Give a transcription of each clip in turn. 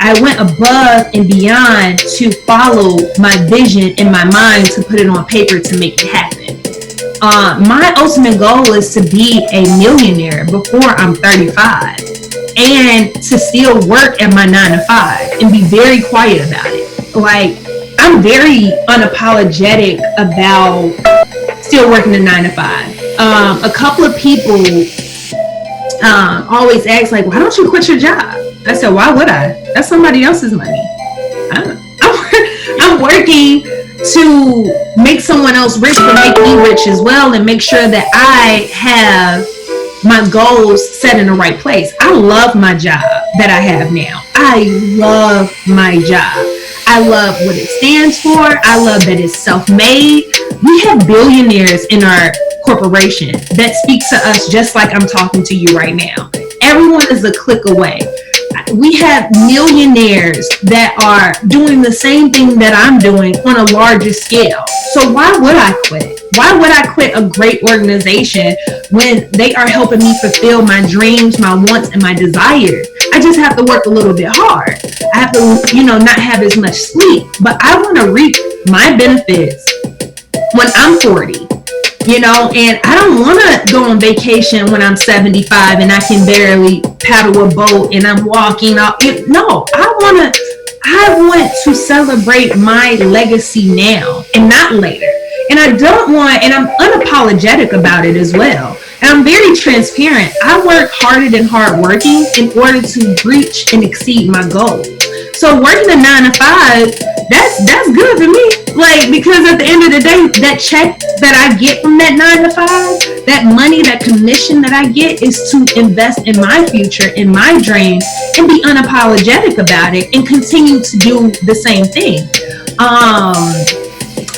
I went above and beyond to follow my vision in my mind, to put it on paper, to make it happen. My ultimate goal is to be a millionaire before I'm 35, and to still work at my 9 to 5 and be very quiet about it. Like, I'm very unapologetic about still working a 9 to 5. A couple of people always ask, like, why don't you quit your job? I said, why would I? That's somebody else's money. I'm working to make someone else rich, but make me rich as well, and make sure that I have my goals set in the right place. I love my job that I have now. I love my job. I love what it stands for. I love that it's self-made. We have billionaires in our corporation that speak to us just like I'm talking to you right now. Everyone is a click away. We have millionaires that are doing the same thing that I'm doing on a larger scale. So why would I quit? Why would I quit a great organization when they are helping me fulfill my dreams, my wants, and my desires? I just have to work a little bit hard. I have to, not have as much sleep. But I want to reap my benefits when I'm 40. And I don't want to go on vacation when I'm 75 and I can barely paddle a boat and I'm walking up. No, I want to celebrate my legacy now and not later. And I'm unapologetic about it as well. And I'm very transparent. I work harder than hardworking in order to reach and exceed my goals. So working a 9 to 5, that's good for me. Like, because at the end of the day, that check that I get from that 9 to 5, that money, that commission that I get, is to invest in my future, in my dreams, and be unapologetic about it and continue to do the same thing.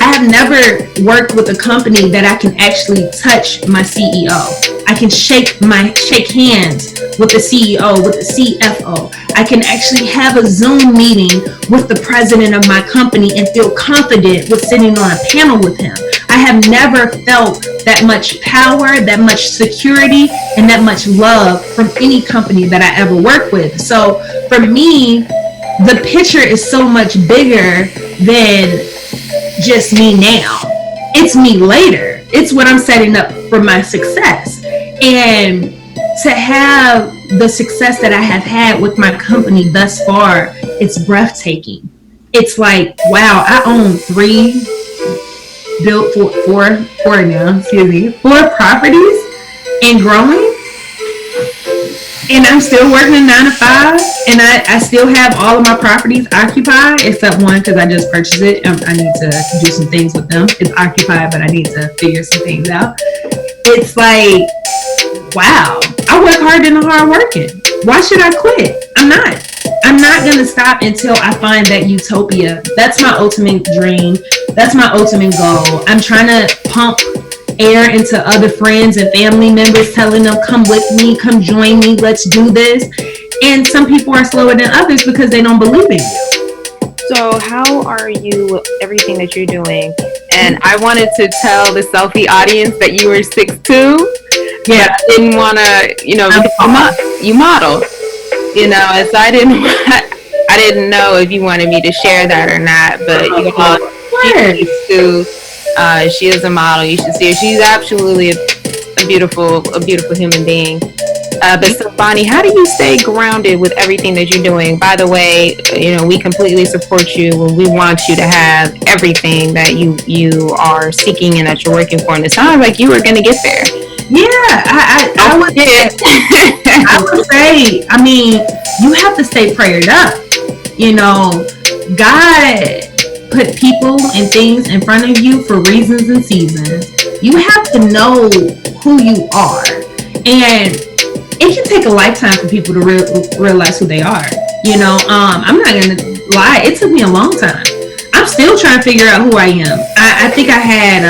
I have never worked with a company that I can actually touch my CEO. I can shake hands with the CEO, with the CFO. I can actually have a Zoom meeting with the president of my company and feel confident with sitting on a panel with him. I have never felt that much power, that much security, and that much love from any company that I ever worked with. So for me, the picture is so much bigger than just me now. It's me later. It's what I'm setting up for my success. And to have the success that I have had with my company thus far, it's breathtaking. It's like, wow, I own four properties and growing. And I'm still working a 9 to 5, and I still have all of my properties occupied, except one because I just purchased it. I need to do some things with them. It's occupied, but I need to figure some things out. It's like, wow, I work harder than hard working. Why should I quit? I'm not going to stop until I find that utopia. That's my ultimate dream. That's my ultimate goal. I'm trying to pump air into other friends and family members, telling them, come with me, come join me, let's do this. And some people are slower than others because they don't believe in you. So how are you with everything that you're doing? And I wanted to tell the SELFi audience that you were 6'2". Yeah, but I didn't want to, you model, and so I didn't know if you wanted me to share that or not, but she is a model. You should see her. She's absolutely a beautiful human being. But so Bonnie, how do you stay grounded with everything that you're doing? By the way, we completely support you when we want you to have everything that you are seeking and that you're working for. And it sounds like you were going to get there. Yeah, I would say, you have to stay prayed up. God put people and things in front of you for reasons and seasons. You have to know who you are. And it can take a lifetime for people to realize who they are. I'm not going to lie. It took me a long time. I'm still trying to figure out who I am. I think I had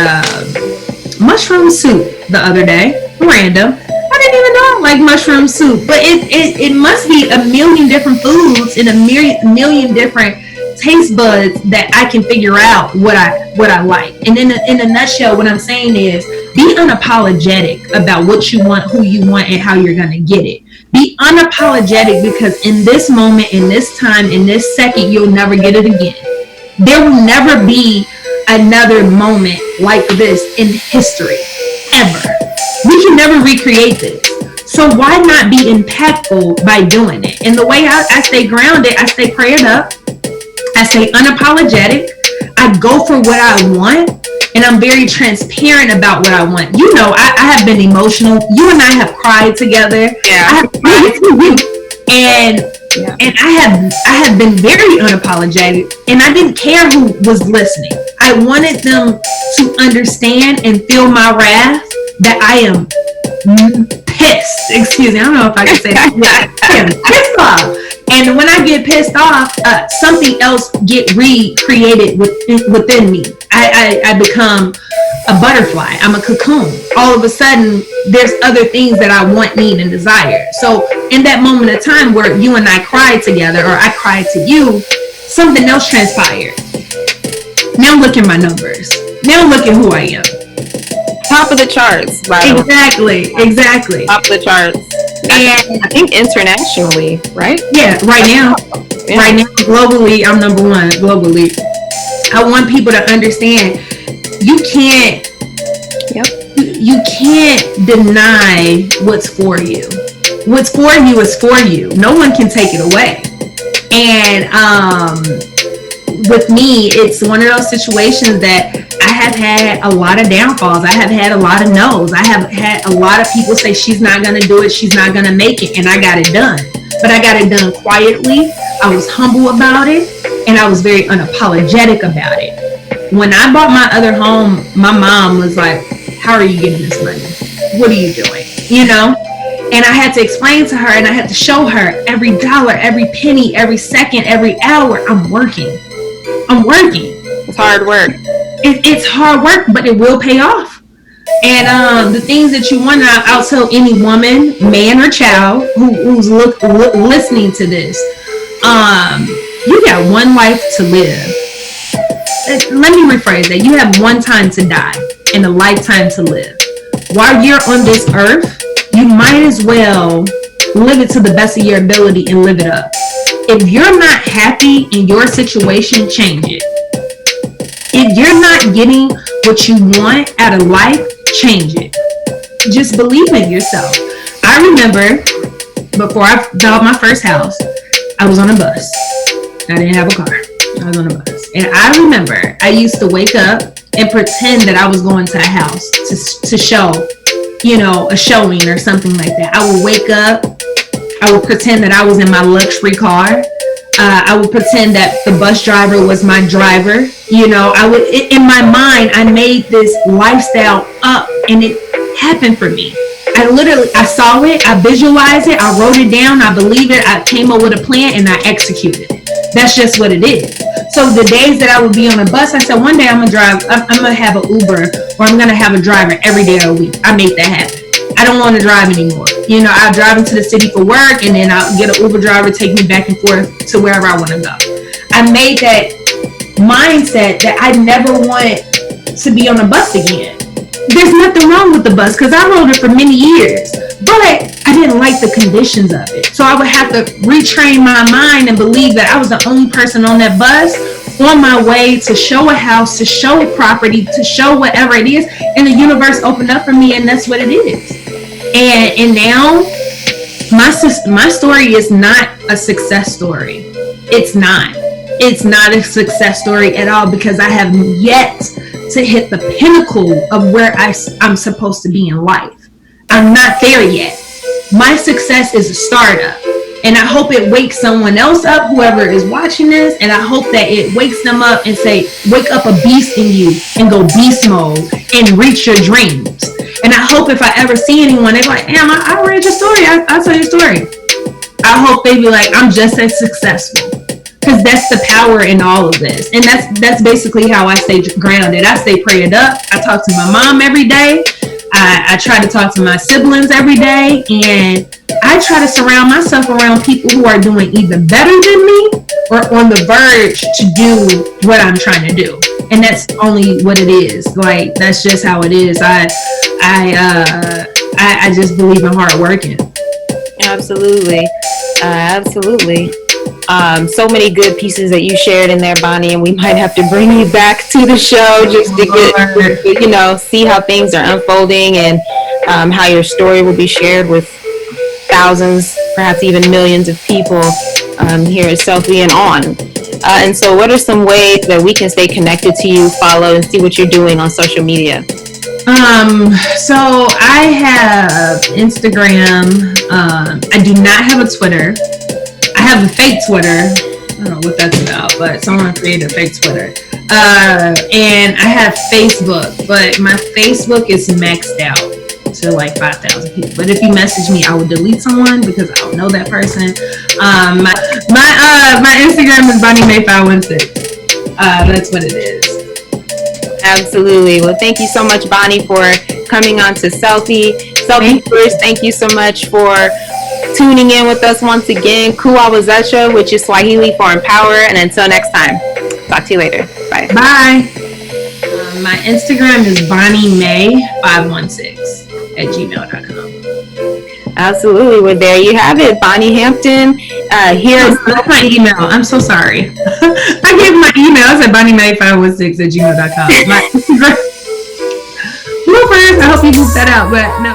mushroom soup the other day. Random. I didn't even know I like mushroom soup. But it must be a million different foods and a million different taste buds that I can figure out what I like. And in a nutshell, what I'm saying is be unapologetic about what you want, who you want, and how you're going to get it. Be unapologetic, because in this moment, in this time, in this second, you'll never get it again. There will never be another moment like this in history, ever. We can never recreate this. So why not be impactful by doing it? And the way I stay grounded, I stay prayed up, I stay unapologetic, I go for what I want, and I'm very transparent about what I want. You know, I have been emotional. You and I have cried together. Yeah. I have cried and yeah. And I have been very unapologetic, and I didn't care who was listening. I wanted them to understand and feel my wrath, that I am pissed. Excuse me, I don't know if I can say that. I am pissed off. And when I get pissed off, something else get recreated within me. I become a butterfly. I'm a cocoon. All of a sudden, there's other things that I want, need, and desire. So in that moment of time where you and I cried together, or I cried to you, something else transpired. Now look at my numbers. Now look at who I am. Top of the charts, by the way. Exactly. Top of the charts. And I think internationally, right? Yeah, right now. Yeah. Right now, globally, I'm number one. Globally. I want people to understand, you can't deny what's for you. What's for you is for you. No one can take it away. And with me, it's one of those situations that I have had a lot of downfalls. I have had a lot of no's. I have had a lot of people say she's not going to do it, she's not going to make it, and I got it done. But I got it done quietly. I was humble about it, and I was very unapologetic about it. When I bought my other home, my mom was like, how are you getting this money? What are you doing? You know? And I had to explain to her, and I had to show her every dollar, every penny, every second, every hour. I'm working. It's hard work. It's hard work, but it will pay off. And the things that you want, I'll tell any woman, man, or child who's listening to this, you got one life to live. Let me rephrase that. You have one time to die and a lifetime to live. While you're on this earth, you might as well live it to the best of your ability and live it up. If you're not happy in your situation, change it. If you're not getting what you want out of life, change it. Just believe in yourself. I remember before I bought my first house, I was on a bus. I didn't have a car. I was on a bus. And I remember I used to wake up and pretend that I was going to a house to show, you know, a showing or something like that. I would wake up. I would pretend that I was in my luxury car. I would pretend that the bus driver was my driver. You know, in my mind, I made this lifestyle up, and it happened for me. I saw it, I visualized it, I wrote it down, I believed it, I came up with a plan, and I executed it. That's just what it is. So the days that I would be on a bus, I said, one day I'm going to have an Uber, or I'm going to have a driver every day of the week. I made that happen. I don't want to drive anymore. You know, I'll drive into the city for work, and then I'll get an Uber driver, take me back and forth to wherever I want to go. I made that mindset that I never want to be on a bus again. There's nothing wrong with the bus, because I rode it for many years, but I didn't like the conditions of it. So I would have to retrain my mind and believe that I was the only person on that bus on my way to show a house, to show a property, to show whatever it is, and the universe opened up for me, and that's what it is. And now my story is not a success story. It's not a success story at all, because I have yet to hit the pinnacle of where I'm supposed to be in life. I'm not there yet. My success is a startup, and I hope it wakes someone else up, whoever is watching this, and I hope that it wakes them up and say, wake up a beast in you and go beast mode and reach your dreams. And I hope if I ever see anyone, they're like, damn, I read your story. I'll tell your story. I hope they be like, I'm just as successful. Because that's the power in all of this. And that's basically how I stay grounded. I stay prayed up. I talk to my mom every day. I try to talk to my siblings every day. And I try to surround myself around people who are doing either better than me or on the verge to do what I'm trying to do. And that's only what it is. Like, that's just how it is. I just believe in hard working. Absolutely. Absolutely. So many good pieces that you shared in there, Bonnie, and we might have to bring you back to the show just to get, see how things are unfolding, and how your story will be shared with thousands, perhaps even millions of people here at SELFi and on. And so, what are some ways that we can stay connected to you, follow, and see what you're doing on social media? So I have Instagram. I do not have a Twitter. I have a fake Twitter. I don't know what that's about, but someone created a fake Twitter. And I have Facebook, but my Facebook is maxed out to like 5,000 people. But if you message me, I will delete someone because I don't know that person. My Instagram is Bonnie May 516. That's what it is. Absolutely. Well, thank you so much, Bonnie, for coming on to SELFi. SELFi first, thank you so much for tuning in with us once again. Kuwawazacha, which is Swahili for empower. And until next time, talk to you later. Bye. Bye. My Instagram is BonnieMay516 @gmail.com. Absolutely. Well, there you have it. Bonnie Hampton. That's my email. I'm so sorry. I gave my email. I said BonnieMay516 @gmail.com. My Instagram. Bloopers. I hope you can set out, but no.